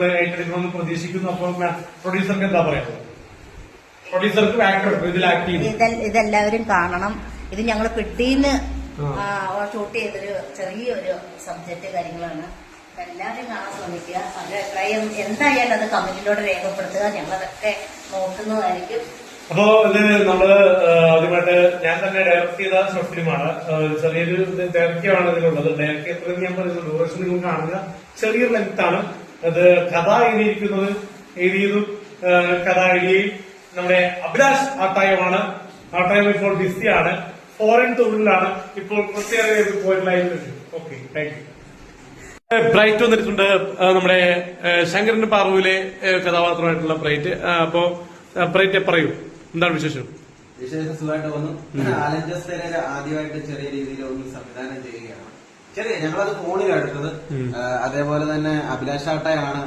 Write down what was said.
ഏറ്റെടുക്കണമെന്ന് പ്രതീക്ഷിക്കുന്നു. അപ്പോൾ പ്രൊഡ്യൂസർക്ക് എന്താ പറയുന്നത്? പ്രൊഡ്യൂസർക്ക് ആക്ടർ ഇതിൽ ആക്ട് ചെയ്യും. ഇതെല്ലാവരും കാണണം. ഇത് ഞങ്ങൾ പെട്ടിന്ന് ഷൂട്ട് ചെയ്തൊരു ചെറിയൊരു സബ്ജക്ട് കാര്യങ്ങളാണ്. എല്ലാവരും കാണാൻ ശ്രമിക്കുക. അവരുടെ അഭിപ്രായം എന്തായാലും അത് കമന്റിലൂടെ രേഖപ്പെടുത്തുക. ഞങ്ങളതൊക്കെ നോക്കുന്നതായിരിക്കും. അപ്പോ ഇത് നമ്മള് ആദ്യമായിട്ട് ഞാൻ തന്നെ ഡയറക്ട് ചെയ്ത ഷോർട്ട് ഫിലിമാണ്. ചെറിയൊരു ദൈർഘ്യമാണ് ഇതിലുള്ളത്. ദൈർഘ്യം എത്രയെന്ന് ഞാൻ പറയുന്നത് ഡ്യൂറേഷൻ നിങ്ങൾ കാണുക ചെറിയൊരു ലെങ്ത് ആണ്. അത് കഥ എഴുതിയതും കഥ എഴുതിയും നമ്മുടെ അഭിലാഷ് ആട്ടായമാണ്. ആട്ടായം ഇപ്പോൾ ബിസിയാണ്, ഫോറിൻ തൊഴിലാണ്. ഇപ്പോൾ പ്രത്യേക പോയിട്ടിലായിട്ടുണ്ട്. Okay, thank you. ബ്രൈറ്റ് വന്നിട്ടുണ്ട്, നമ്മുടെ ശങ്കരന്റെ പാർവൂലെ കഥാപാത്രമായിട്ടുള്ള ബ്രൈറ്റ്. അപ്പോ ബ്രൈറ്റ് പറയൂ, എന്താണ് വിശേഷം? വിശേഷം സുഖമായിട്ട് വന്നു. ആലഞ്ചസ് പെരേര ആദ്യമായിട്ട് ചെറിയ രീതിയിൽ ഒന്ന് സംവിധാനം ചെയ്യുകയാണ്. ഞങ്ങളത് ഫോണിൽ എടുത്തത്. അതേപോലെ തന്നെ അഭിലാഷ് ആട്ടയാണ്